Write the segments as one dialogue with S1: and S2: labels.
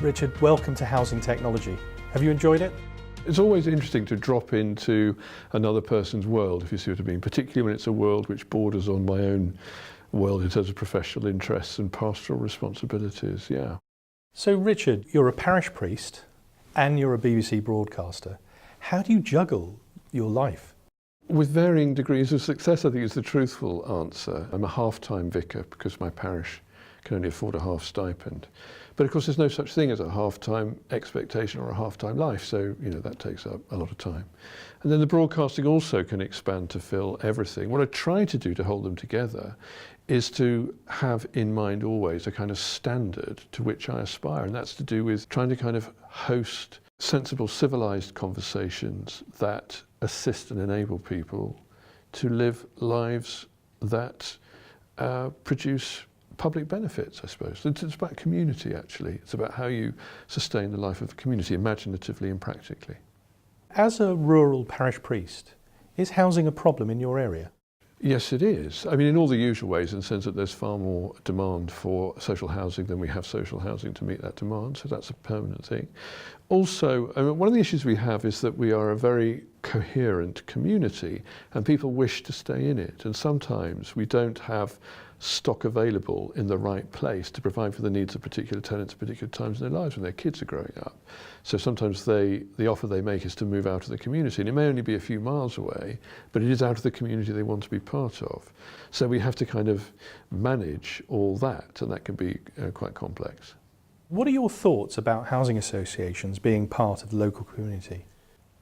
S1: Richard, welcome to Housing Technology. Have you enjoyed it?
S2: It's always interesting to drop into another person's world, if you see what I mean, particularly when it's a world which borders on my own world in terms of professional interests and pastoral responsibilities, yeah.
S1: So Richard, you're a parish priest and you're a BBC broadcaster. How do you juggle your life?
S2: With varying degrees of success, I think is the truthful answer. I'm a half-time vicar because my parish can only afford a half stipend. But of course there's no such thing as a half-time expectation or a half-time life, so that takes up a lot of time. And then the broadcasting also can expand to fill everything. What I try to do to hold them together is to have in mind always a kind of standard to which I aspire, and that's to do with trying to kind of host sensible, civilized conversations that assist and enable people to live lives that produce public benefits, I suppose. It's about community, actually. It's about how you sustain the life of the community, imaginatively and practically.
S1: As a rural parish priest, is housing a problem in your area?
S2: Yes, it is. I mean, in all the usual ways, in the sense that there's far more demand for social housing than we have social housing to meet that demand, so that's a permanent thing. Also, I mean, one of the issues we have is that we are a very coherent community and people wish to stay in it, and sometimes we don't have stock available in the right place to provide for the needs of particular tenants at particular times in their lives when their kids are growing up. So sometimes the offer they make is to move out of the community, and it may only be a few miles away, but it is out of the community they want to be part of. So we have to kind of manage all that, and that can be quite complex.
S1: What are your thoughts about housing associations being part of the local community?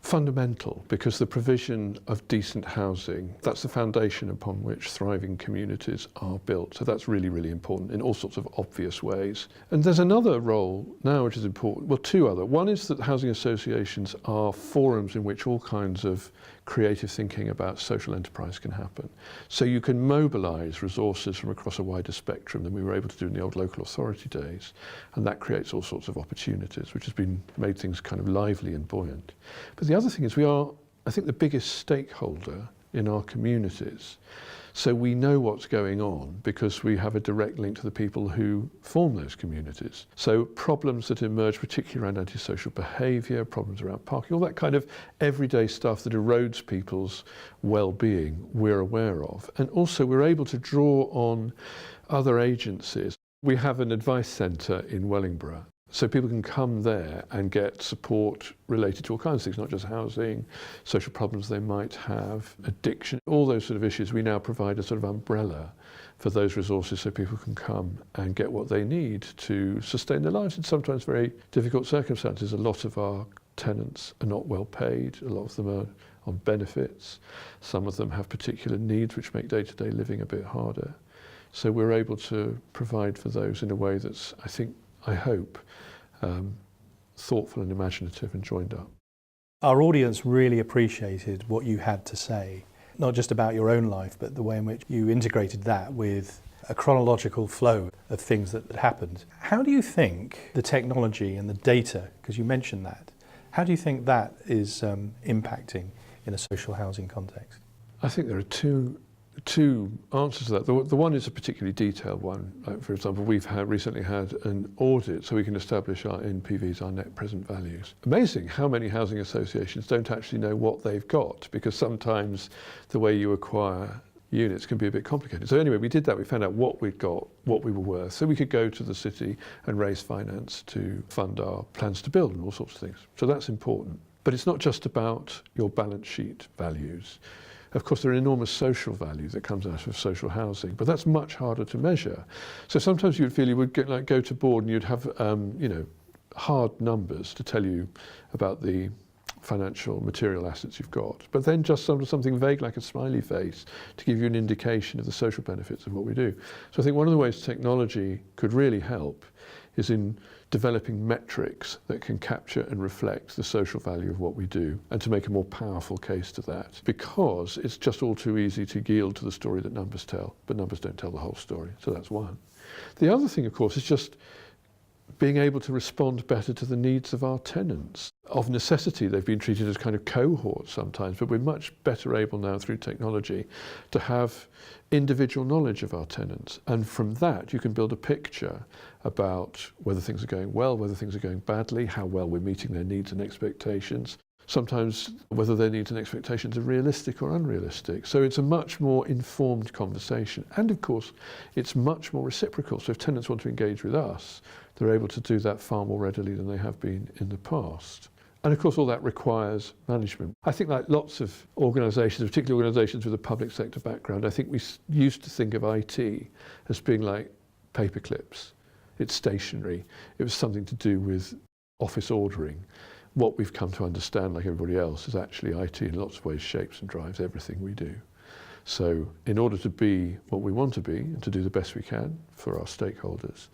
S2: Fundamental, because the provision of decent housing, that's the foundation upon which thriving communities are built. So that's really, really important in all sorts of obvious ways. And there's another role now which is important, well, two other. One is that housing associations are forums in which all kinds of creative thinking about social enterprise can happen. So you can mobilise resources from across a wider spectrum than we were able to do in the old local authority days, and that creates all sorts of opportunities, which has made things kind of lively and buoyant. But the other thing is we are, I think, the biggest stakeholder in our communities. So we know what's going on because we have a direct link to the people who form those communities. So problems that emerge, particularly around antisocial behaviour, problems around parking, all that kind of everyday stuff that erodes people's well-being, we're aware of. And also we're able to draw on other agencies. We have an advice centre in Wellingborough. So people can come there and get support related to all kinds of things, not just housing, social problems they might have, addiction, all those sort of issues. We now provide a sort of umbrella for those resources so people can come and get what they need to sustain their lives in sometimes very difficult circumstances. A lot of our tenants are not well paid, a lot of them are on benefits, some of them have particular needs which make day-to-day living a bit harder. So we're able to provide for those in a way that's, I hope, thoughtful and imaginative and joined up.
S1: Our audience really appreciated what you had to say, not just about your own life, but the way in which you integrated that with a chronological flow of things that had happened. How do you think the technology and the data, because you mentioned that, how do you think that is impacting in a social housing context?
S2: I think there are two answers to that. The one is a particularly detailed one. Like, for example, we've recently had an audit so we can establish our NPVs, our net present values. Amazing how many housing associations don't actually know what they've got, because sometimes the way you acquire units can be a bit complicated. So anyway, we did that. We found out what we'd got, what we were worth, so we could go to the city and raise finance to fund our plans to build and all sorts of things. So that's important. But it's not just about your balance sheet values. Of course, there are enormous social value that comes out of social housing, but that's much harder to measure. So sometimes you'd feel you would go to board and you'd have hard numbers to tell you about the financial material assets you've got, but then just something vague like a smiley face to give you an indication of the social benefits of what we do. So I think one of the ways technology could really help is in developing metrics that can capture and reflect the social value of what we do, and to make a more powerful case to that, because it's just all too easy to yield to the story that numbers tell, but numbers don't tell the whole story. So that's one. The other thing, of course, is just being able to respond better to the needs of our tenants. Of necessity, they've been treated as kind of cohorts sometimes, but we're much better able now through technology to have individual knowledge of our tenants. And from that, you can build a picture about whether things are going well, whether things are going badly, how well we're meeting their needs and expectations. Sometimes whether their needs and expectations are realistic or unrealistic. So it's a much more informed conversation. And of course, it's much more reciprocal. So if tenants want to engage with us, they're able to do that far more readily than they have been in the past. And of course, all that requires management. I think like lots of organisations, particularly organisations with a public sector background, I think we used to think of IT as being like paper clips. It's stationary. It was something to do with office ordering. What we've come to understand, like everybody else, is actually IT in lots of ways shapes and drives everything we do. So in order to be what we want to be and to do the best we can for our stakeholders,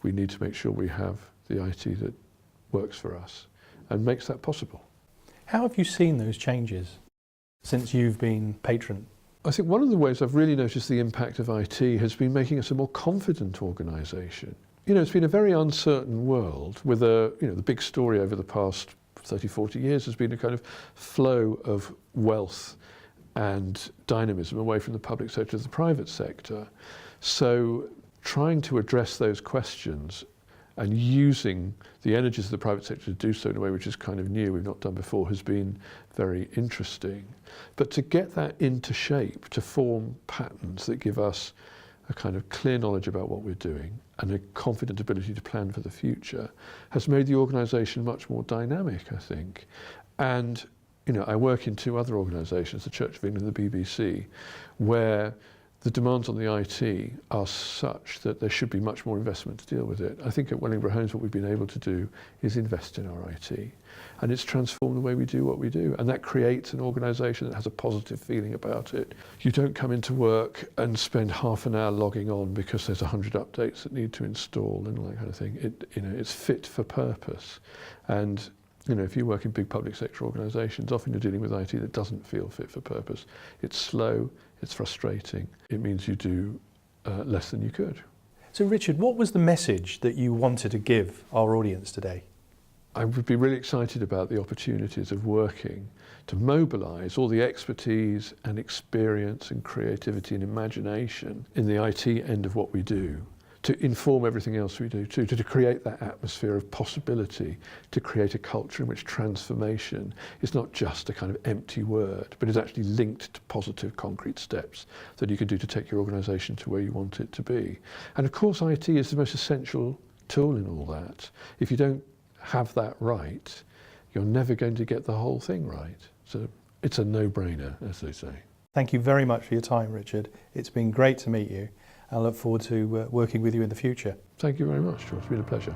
S2: we need to make sure we have the IT that works for us and makes that possible.
S1: How have you seen those changes since you've been patron?
S2: I think one of the ways I've really noticed the impact of IT has been making us a more confident organisation. You know, it's been a very uncertain world with the big story over the past 30, 40 years has been a kind of flow of wealth and dynamism away from the public sector to the private sector. So trying to address those questions and using the energies of the private sector to do so in a way which is kind of new, we've not done before, has been very interesting. But to get that into shape, to form patterns that give us a kind of clear knowledge about what we're doing and a confident ability to plan for the future has made the organisation much more dynamic, I think. And, you know, I work in two other organisations, the Church of England and the BBC, where the demands on the IT are such that there should be much more investment to deal with it. I think at Wellingborough Homes what we've been able to do is invest in our IT, and it's transformed the way we do what we do, and that creates an organisation that has a positive feeling about it. You don't come into work and spend half an hour logging on because there's 100 updates that need to install and all that kind of thing. It's fit for purpose. And you know, if you work in big public sector organisations, often you're dealing with IT that doesn't feel fit for purpose. It's slow, it's frustrating. It means you do less than you could.
S1: So Richard, what was the message that you wanted to give our audience today?
S2: I would be really excited about the opportunities of working to mobilise all the expertise and experience and creativity and imagination in the IT end of what we do, to inform everything else we do too, to create that atmosphere of possibility, to create a culture in which transformation is not just a kind of empty word, but is actually linked to positive concrete steps that you can do to take your organisation to where you want it to be. And of course IT is the most essential tool in all that. If you don't have that right, you're never going to get the whole thing right. So it's a no-brainer, as they say.
S1: Thank you very much for your time, Richard. It's been great to meet you. I look forward to working with you in the future.
S2: Thank you very much, George. It's been a pleasure.